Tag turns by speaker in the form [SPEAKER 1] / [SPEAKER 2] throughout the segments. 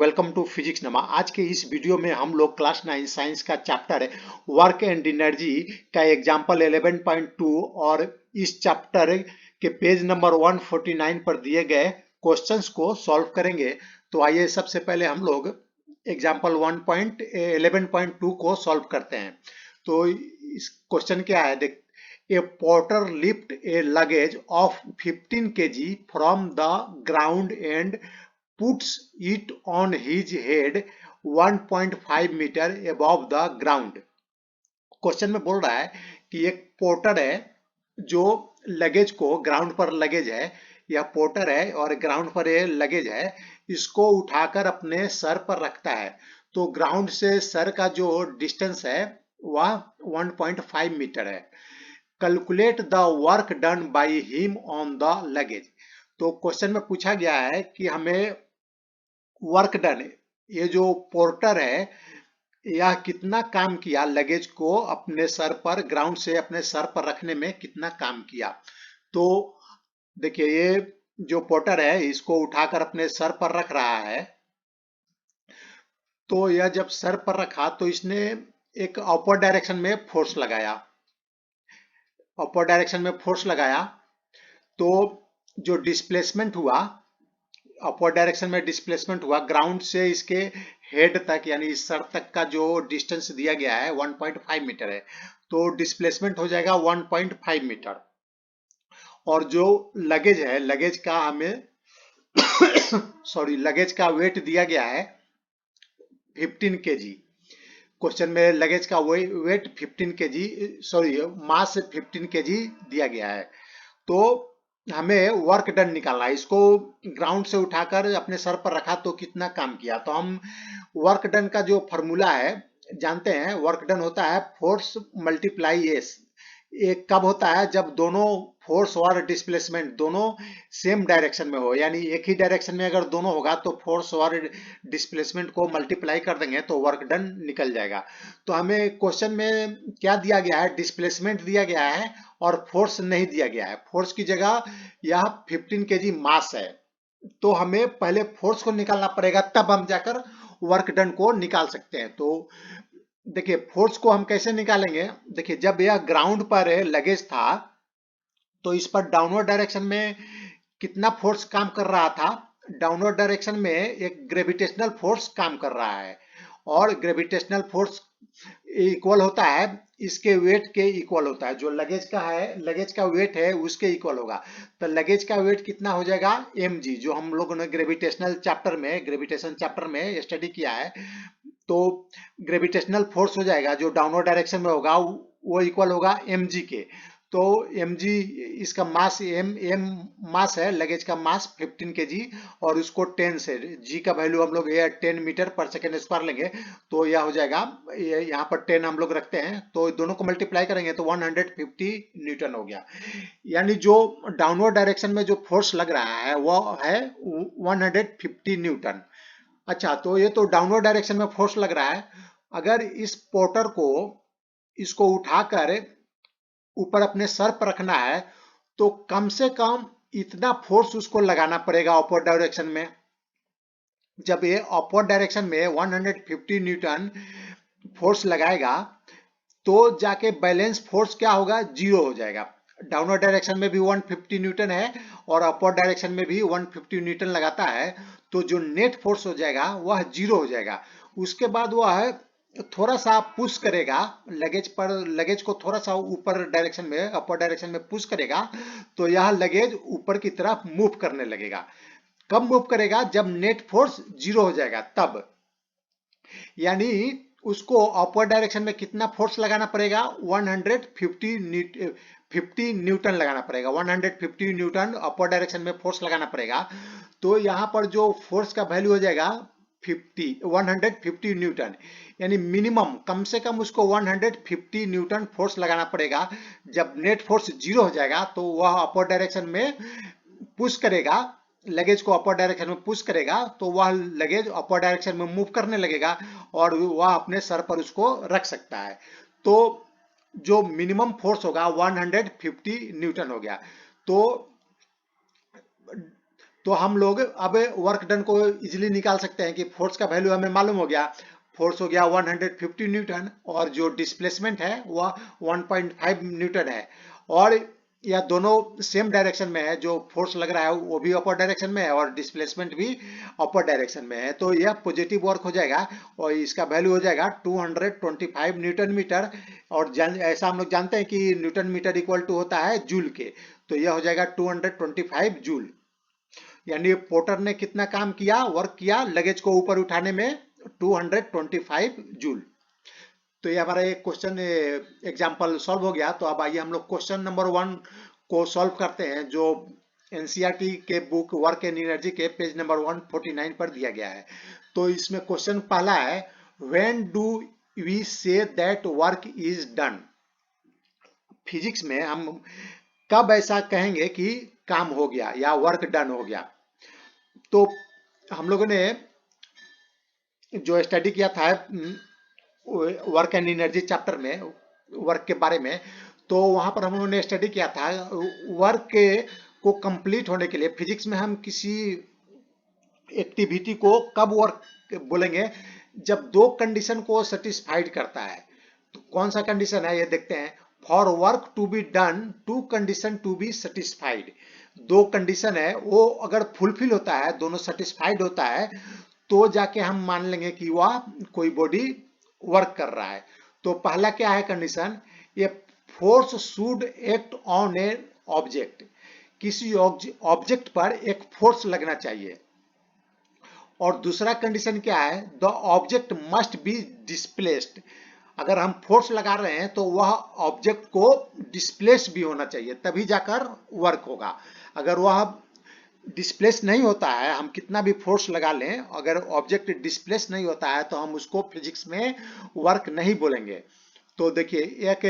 [SPEAKER 1] Welcome to physics नमा। आज के इस वीडियो में हम लोग क्लास 9 साइंस का चैप्टर वर्क एंड एनर्जी का एग्जांपल 11.2 और इस चैप्टर के पेज नंबर 149 पर दिए गए क्वेश्चंस को सॉल्व करेंगे। तो आइए सबसे पहले हम लोग एग्जांपल 1.11.2 को सॉल्व करते हैं। तो इस क्वेश्चन क्या है, देख, a porter lift a luggage of 15 kg from the ground and puts it on his head 1.5 meter above the ground। Question में बोल रहा है कि एक पोर्टर है जो लगेज को, ग्राउंड पर लगेज है, यह पोर्टर है और ग्राउंड पर ये लगेज है, इसको उठाकर अपने सर पर रखता है। तो ग्राउंड से सर का जो डिस्टेंस है वह 1.5 मीटर है। Calculate the work done by him on the luggage. तो क्वेश्चन में पूछा गया है कि हमें वर्क डन, ये जो पोर्टर है यह कितना काम किया, लगेज को अपने सर पर, ग्राउंड से अपने सर पर रखने में कितना काम किया। तो देखिए, ये जो पोर्टर है इसको उठाकर अपने सर पर रख रहा है। तो यह जब सर पर रखा तो इसने एक अपवर्ड डायरेक्शन में फोर्स लगाया। अपवर्ड डायरेक्शन में फोर्स लगाया तो जो डिस्प्लेसमेंट हुआ, अपवर्ड डायरेक्शन में डिस्प्लेसमेंट हुआ, ग्राउंड से इसके हेड तक यानी सर तक का जो डिस्टेंस दिया गया है 1.5 मीटर है। तो डिस्प्लेसमेंट हो जाएगा 1.5 मीटर। और जो लगेज है, लगेज का हमें लगेज का वेट दिया गया है 15 kg। क्वेश्चन में लगेज का वेट 15 kg, मास 15 kg दिया गया है। तो हमें वर्क डन निकालना है। इसको ग्राउंड से उठाकर अपने सर पर रखा तो कितना काम किया। तो हम वर्क डन का जो फॉर्मूला है जानते हैं। वर्क डन होता है फोर्स मल्टीप्लाई एस। ये कब होता है, जब दोनों फोर्स और डिस्प्लेसमेंट दोनों सेम डायरेक्शन में हो, यानी एक ही डायरेक्शन में अगर दोनों होगा तो फोर्स और डिस्प्लेसमेंट को मल्टीप्लाई कर देंगे तो वर्क डन निकल जाएगा। तो हमें क्वेश्चन में क्या दिया गया है, डिस्प्लेसमेंट दिया गया है और फोर्स नहीं दिया गया है। फोर्स की जगह यह 15 kg मास है। तो हमें पहले फोर्स को निकालना पड़ेगा, तब हम जाकर वर्क डन को निकाल सकते हैं। तो देखिए, फोर्स को हम कैसे निकालेंगे। देखिए, जब यह ग्राउंड पर लगेज था तो इस पर डाउनवर्ड डायरेक्शन में कितना फोर्स काम कर रहा था। डाउनवर्ड डायरेक्शन में एक ग्रेविटेशनल फोर्स काम कर रहा है और ग्रेविटेशनल फोर्स इक्वल होता है इसके वेट के इक्वल होता है। जो लगेज का है, लगेज का वेट है उसके इक्वल होगा। तो लगेज का वेट कितना हो जाएगा, mg, जो हम लोगों ने ग्रेविटेशनल चैप्टर में, ग्रेविटेशन चैप्टर में स्टडी किया है। तो ग्रेविटेशनल फोर्स हो जाएगा जो डाउनवर्ड डायरेक्शन में होगा वो इक्वल होगा mg के। तो mg, इसका मास m मास है, लगेज का मास 15 kg और उसको 10 से, g का वैल्यू हम लोग 10 मीटर पर सेकेंड स्क्वायर लेंगे तो यह हो जाएगा, यहाँ पर 10 हम लोग रखते हैं तो दोनों को मल्टीप्लाई करेंगे तो 150 न्यूटन हो गया। यानी जो डाउनवर्ड डायरेक्शन में जो फोर्स लग रहा है वो है 150 न्यूटन। अच्छा, तो ये तो डाउनवर्ड डायरेक्शन में फोर्स लग रहा है। अगर इस पोर्टर को, इसको उठाकर ऊपर अपने सर पर रखना है तो कम से कम इतना फोर्स उसको लगाना पड़ेगा अपवर्ड डायरेक्शन में। जब ये अपवर्ड डायरेक्शन में 150 न्यूटन फोर्स लगाएगा तो जाके बैलेंस फोर्स क्या होगा, जीरो हो जाएगा। डाउनवर्ड डायरेक्शन में भी 150 न्यूटन है और अपवर्ड डायरेक्शन में भी 150 न्यूटन लगाता है तो जो नेट फोर्स हो जाएगा वह जीरो हो जाएगा। उसके बाद वह थोड़ा सा पुश करेगा लगेज पर, लगेज को थोड़ा सा ऊपर डायरेक्शन में, अपवर्ड डायरेक्शन में पुश करेगा तो यह लगेज ऊपर की तरफ मूव करने लगेगा। कब मूव करेगा, जब नेट फोर्स जीरो हो जाएगा तब। यानी उसको अपवर्ड डायरेक्शन में कितना फोर्स लगाना पड़ेगा, 150 न्यूटन लगाना पड़ेगा। 150 न्यूटन अपवर्ड डायरेक्शन में फोर्स लगाना पड़ेगा। तो यहाँ पर जो फोर्स का वैल्यू हो जाएगा 150 न्यूटन। यानी मिनिमम, कम से कम उसको 150 न्यूटन फोर्स लगाना पड़ेगा। जब नेट फोर्स जीरो हो जाएगा तो वह अपवर्ड डायरेक्शन में पुश करेगा, लगेज को अपवर्ड डायरेक्शन में पुश करेगा तो वह लगेज अपवर्ड डायरेक्शन में मूव करने लगेगा और वह अपने सर पर उसको रख सकता है। तो जो मिनिमम फोर्स होगा 150 न्यूटन हो गया। तो तो हम लोग अब वर्क डन को इजीली निकाल सकते हैं कि फोर्स का वैल्यू हमें मालूम हो गया, फोर्स हो गया 150 न्यूटन और जो डिस्प्लेसमेंट है वह 1.5 न्यूटन है, और यह दोनों सेम डायरेक्शन में है, जो फोर्स लग रहा है वो भी अपर डायरेक्शन में है और डिस्प्लेसमेंट भी अपर डायरेक्शन में है, तो यह पॉजिटिव वर्क हो जाएगा और इसका वैल्यू हो जाएगा 225 न्यूटन मीटर। और ऐसा हम लोग जानते हैं कि न्यूटन मीटर इक्वल टू होता है जूल के, तो यह हो जाएगा 225 जूल। यानी पोर्टर ने कितना काम किया, वर्क किया लगेज को ऊपर उठाने में, 225 जूल। तो ये हमारा एक क्वेश्चन एग्जाम्पल सॉल्व हो गया। तो अब आइए हम लोग क्वेश्चन नंबर 1 को सॉल्व करते हैं, जो एनसीईआरटी के बुक वर्क एंड एनर्जी के पेज नंबर 149 पर दिया गया है। तो इसमें क्वेश्चन पहला है, when do we say that work is done. Physics में हम कब ऐसा कहेंगे कि काम हो गया या वर्क डन हो गया। तो हम लोगों ने जो स्टडी किया था वर्क एंड एनर्जी चैप्टर में वर्क के बारे में, तो वहां पर हम लोगों ने स्टडी किया था वर्क को कंप्लीट होने के लिए फिजिक्स में हम किसी एक्टिविटी को कब वर्क बोलेंगे, जब दो कंडीशन को सेटिस्फाइड करता है। तो कौन सा कंडीशन है ये देखते हैं। For work to be done two condition to be satisfied, दो कंडीशन है वो अगर फुलफिल होता है, दोनों सेटिस्फाइड होता है, तो जाके हम मान लेंगे कि वह कोई बॉडी वर्क कर रहा है। तो पहला क्या है कंडीशन, ये force should act on A object, किसी ऑब्जेक्ट पर एक फोर्स लगना चाहिए। और दूसरा कंडीशन क्या है, the object must be displaced, अगर हम फोर्स लगा रहे हैं तो वह ऑब्जेक्ट को डिस्प्लेस भी होना चाहिए, तभी जाकर वर्क होगा। अगर वह डिस्प्लेस नहीं होता है, हम कितना भी फोर्स लगा लें, अगर ऑब्जेक्ट डिस्प्लेस नहीं होता है तो हम उसको फिजिक्स में वर्क नहीं बोलेंगे। तो देखिए एक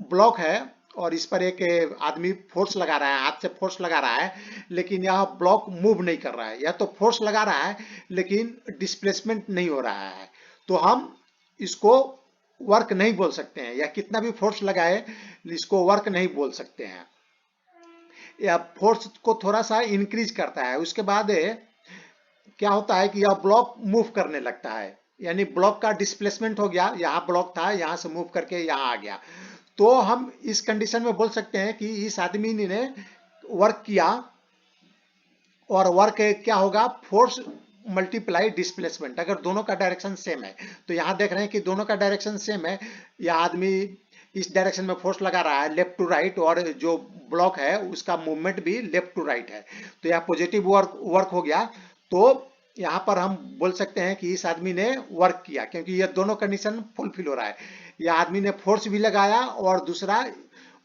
[SPEAKER 1] ब्लॉक है और इस पर एक आदमी फोर्स लगा रहा है, हाथ से फोर्स लगा रहा है, लेकिन यह ब्लॉक मूव नहीं कर रहा है, या तो फोर्स लगा रहा है लेकिन डिस्प्लेसमेंट नहीं हो रहा है, तो हम इसको वर्क नहीं बोल सकते हैं, या कितना भी फोर्स लगाए इसको वर्क नहीं बोल सकते हैं। या फोर्स को थोड़ा सा इंक्रीज करता है, उसके बाद क्या होता है कि यह ब्लॉक मूव करने लगता है, यानी ब्लॉक का डिस्प्लेसमेंट हो गया, यहाँ ब्लॉक था यहाँ से मूव करके यहाँ आ गया। तो हम इस कंडीशन में बोल सकते हैं कि इस आदमी ने वर्क किया, और वर्क क्या होगा, फोर्स मल्टीप्लाई डिस्प्लेसमेंट, अगर दोनों का डायरेक्शन सेम है। तो यहाँ देख रहे हैं कि दोनों का डायरेक्शन सेम है, यह आदमी इस डायरेक्शन में फोर्स लगा रहा है लेफ्ट टू राइट, और जो ब्लॉक है उसका मूवमेंट भी लेफ्ट टू राइट है, तो यह पॉजिटिव वर्क हो गया। तो यहाँ पर हम बोल सकते हैं कि इस आदमी ने वर्क किया, क्योंकि ये दोनों कंडीशन फुलफिल हो रहा है, यह आदमी ने फोर्स भी लगाया और दूसरा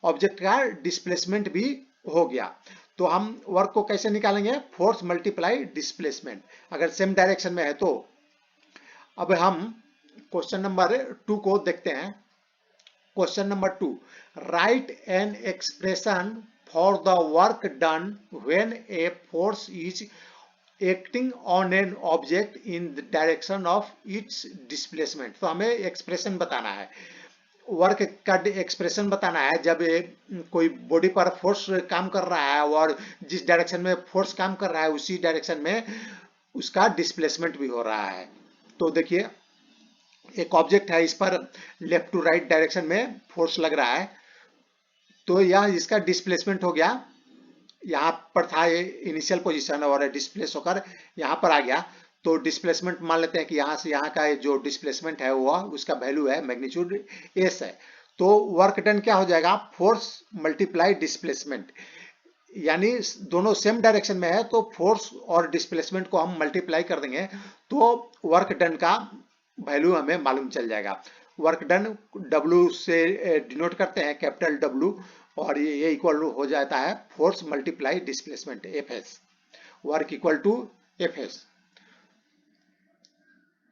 [SPEAKER 1] ऑब्जेक्ट का डिस्प्लेसमेंट भी हो गया। तो हम वर्क को कैसे निकालेंगे, फोर्स मल्टीप्लाई डिस्प्लेसमेंट, अगर सेम डायरेक्शन में है तो। अब हम क्वेश्चन नंबर 2 को देखते हैं। Question number 2, right an expression for the work done when a force is acting on an object in the direction of its displacement. तो हमें एक्सप्रेशन बताना है, वर्क का एक्सप्रेशन बताना है, जब कोई बॉडी पर फोर्स काम कर रहा है और जिस डायरेक्शन में फोर्स काम कर रहा है उसी डायरेक्शन में उसका डिस्प्लेसमेंट भी हो रहा है। तो देखिए एक ऑब्जेक्ट है, इस पर लेफ्ट टू राइट डायरेक्शन में फोर्स लग रहा है, तो यह इसका डिस्प्लेसमेंट हो गया, यहाँ पर था इनिशियल पोजीशन और डिस्प्लेस होकर यहाँ पर आ गया। तो डिस्प्लेसमेंट मान लेते हैं कि यहाँ से यहाँ का जो डिस्प्लेसमेंट है वो उसका वैल्यू है मैग्नीट्यूड एस है। तो वर्क डन क्या हो जाएगा, फोर्स मल्टीप्लाई डिस्प्लेसमेंट, यानी दोनों सेम डायरेक्शन में है तो फोर्स और डिस्प्लेसमेंट को हम मल्टीप्लाई कर देंगे तो वर्क डन का वैल्यू हमें मालूम चल जाएगा। वर्क डन W से डिनोट करते हैं, कैपिटल W, और ये इक्वल हो जाता है force multiply displacement FS, work equal to FS।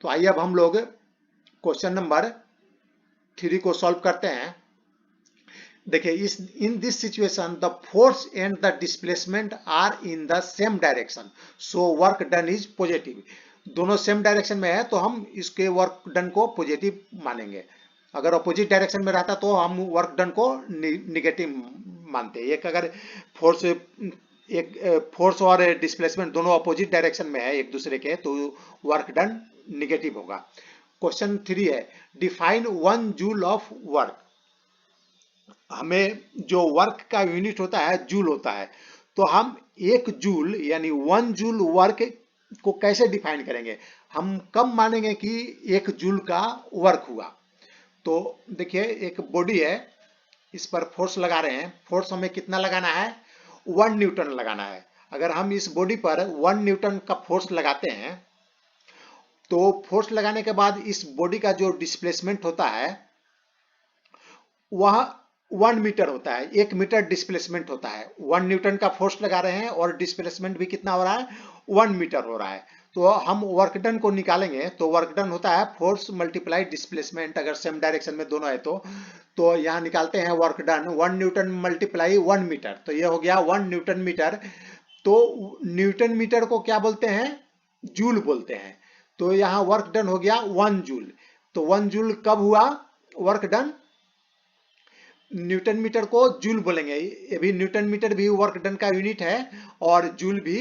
[SPEAKER 1] तो आइए अब हम लोग क्वेश्चन नंबर 3 को सॉल्व करते हैं। देखिए इस in this situation the force and the displacement are in the same direction, so work done is positive. दोनों सेम डायरेक्शन में है तो हम इसके वर्क डन को पॉजिटिव मानेंगे, अगर अपोजिट डायरेक्शन में रहता तो हम वर्क डन को निगेटिव मानते। एक अगर फोर्स एक फोर्स और डिस्प्लेसमेंट दोनों अपोजिट डायरेक्शन में है एक दूसरे के, तो वर्क डन निगेटिव होगा। क्वेश्चन 3 है, डिफाइन 1 जूल ऑफ वर्क। हमें जो वर्क का यूनिट होता है जूल होता है, तो हम 1 जूल यानी 1 जूल वर्क को कैसे डिफाइन करेंगे? हम कब मानेंगे कि 1 जूल का वर्क हुआ? तो देखिए एक बॉडी है, इस पर फोर्स लगा रहे हैं, फोर्स हमें कितना लगाना है? 1 न्यूटन लगाना है। अगर हम इस बॉडी पर 1 न्यूटन का फोर्स लगाते हैं, तो फोर्स लगाने के बाद इस बॉडी का जो डिस्प्लेसमेंट होता है वह 1 मीटर होता है, 1 मीटर डिस्प्लेसमेंट होता है। 1 न्यूटन का फोर्स लगा रहे हैं और डिस्प्लेसमेंट भी कितना हो रहा है? 1 मीटर हो रहा है। तो हम वर्क डन को निकालेंगे, तो वर्क डन होता है फोर्स मल्टीप्लाई डिस्प्लेसमेंट, अगर सेम डायरेक्शन में दोनों है तो यहाँ निकालते हैं work done 1 newton multiply 1 metre, तो ये हो गया 1 न्यूटन मीटर। तो न्यूटन मीटर को क्या बोलते हैं? जूल बोलते हैं। तो यहाँ वर्क डन हो गया 1 जूल। तो 1 जूल कब हुआ वर्क डन? न्यूटन मीटर को जूल बोलेंगे। ये भी न्यूटन मीटर भी वर्क डन का यूनिट है और जूल भी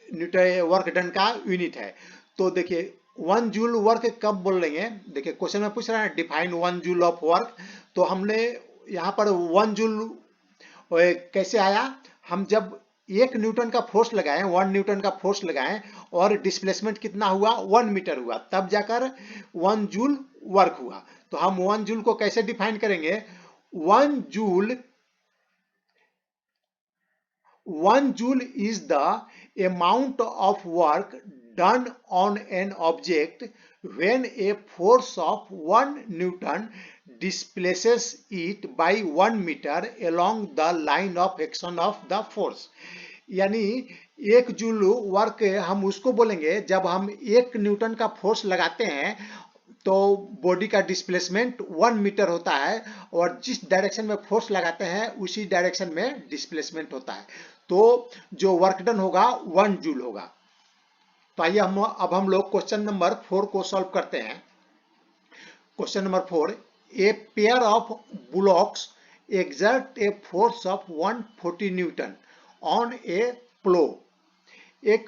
[SPEAKER 1] न्यूटन वर्क डन का यूनिट है। तो देखिए 1 जूल वर्क कब बोलेंगे? देखिए क्वेश्चन में पूछ रहा है डिफाइन 1 जूल ऑफ वर्क, तो हमने यहाँ पर 1 जूल कैसे आया? हम जब 1 न्यूटन का फोर्स लगाएं, 1 न्यूटन का फोर्स लगाएं और डिस्प्लेसमेंट कितना हुआ? 1 मीटर हुआ, तब जाकर 1 जूल वर्क हुआ। तो हम 1 जूल को कैसे डिफाइन करेंगे? 1 joule is the amount of work done on an object when a force of 1 Newton displaces it by 1 meter along the line of action of the force। यानी 1 joule work हम उसको बोलेंगे जब हम 1 Newton का force लगाते हैं तो बॉडी का डिस्प्लेसमेंट 1 मीटर होता है और जिस डायरेक्शन में फोर्स लगाते हैं उसी डायरेक्शन में डिस्प्लेसमेंट होता है। तो जो वर्क डन होगा 1 जूल होगा। तो आइए अब हम लोग क्वेश्चन नंबर 4 को सॉल्व करते हैं। Question number 4, a pair of bullocks exert a force of 140 newton on a plough. एक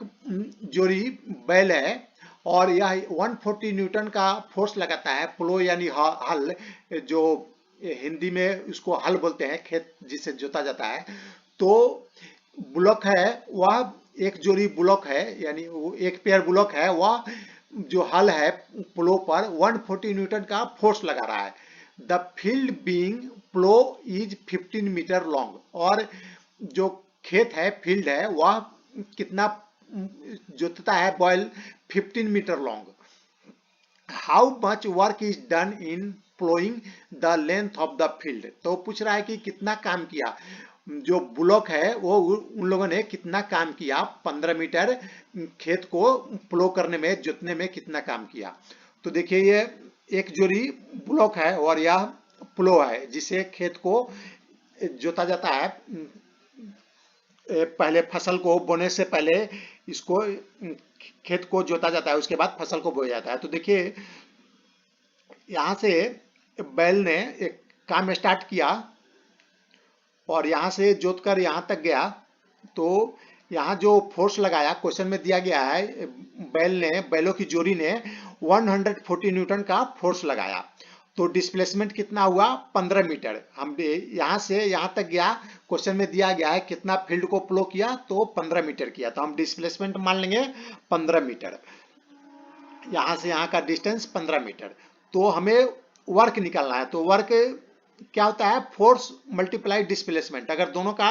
[SPEAKER 1] जोड़ी बैल है और यह 140 न्यूटन का फोर्स लगाता है। प्लो यानी हल, जो हिंदी में उसको हल बोलते हैं, खेत जिसे जोता जाता है। तो बुलॉक है, वह एक जोड़ी बुलॉक है, यानी वो एक पेयर बुलॉक है, वह जो हल है प्लो पर 140 न्यूटन का फोर्स लगा रहा है। The field being plough is 15 metre long. और जो खेत है, फील्ड है, वह कितना जोतता है? बैल 15 metre long. How much work is done in ploughing the length of the field. तो पूछ रहा है कि कितना काम किया जो बुलॉक है, वो उन लोगों ने कितना काम किया, 15 मीटर खेत को प्लो करने में, जोतने में कितना काम किया। तो देखिए ये एक जोड़ी बुलॉक है और यह प्लो है जिसे खेत को जोता जाता है। पहले फसल को बोने से पहले इसको खेत को जोता जाता है, उसके बाद फसल को बोया जाता है। तो देखिए यहाँ से बैल ने एक काम स्टार्ट किया और यहाँ से जोतकर यहाँ तक गया। तो यहाँ जो फोर्स लगाया क्वेश्चन में दिया गया है, बैलों की जोड़ी ने 140 न्यूटन का फोर्स लगाया। तो डिस्प्लेसमेंट कितना हुआ? 15 मीटर। हम यहाँ से यहाँ तक गया, क्वेश्चन में दिया गया है कितना फील्ड को प्लो किया, तो 15 मीटर किया, तो हम डिस्प्लेसमेंट मान लेंगे 15 मीटर। यहाँ से यहाँ का डिस्टेंस 15 मीटर। तो हमें वर्क निकालना है। तो वर्क क्या होता है? Force multiply displacement. अगर दोनों का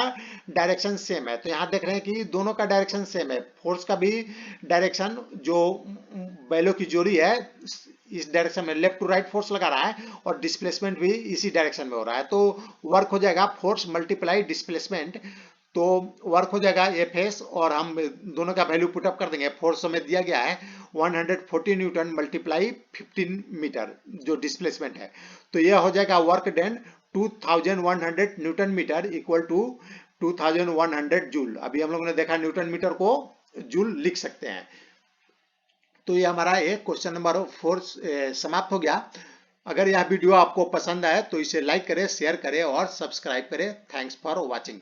[SPEAKER 1] डायरेक्शन सेम है, तो यहाँ देख रहे हैं कि दोनों का डायरेक्शन सेम है। फोर्स का भी डायरेक्शन, जो बैलों की जोड़ी है इस डायरेक्शन में लेफ्ट टू राइट फोर्स लगा रहा है और डिस्प्लेसमेंट भी इसी डायरेक्शन में हो रहा है। तो वर्क हो जाएगा फोर्स मल्टीप्लाई डिस्प्लेसमेंट। तो वर्क हो जाएगा एफएस और हम दोनों का वैल्यू पुटअप कर देंगे। फोर्स हमें दिया गया है 140 न्यूटन मल्टीप्लाई 15 मीटर जो डिस्प्लेसमेंट है। तो यह हो जाएगा work done 2100 newton metre equal to 2100 joule. अभी हम लोगों ने देखा न्यूटन मीटर को जूल लिख सकते हैं। तो ये हमारा एक क्वेश्चन नंबर 4 समाप्त हो गया। अगर यह वीडियो आपको पसंद आए तो इसे लाइक करें, शेयर करें और सब्सक्राइब करें। Thanks for watching.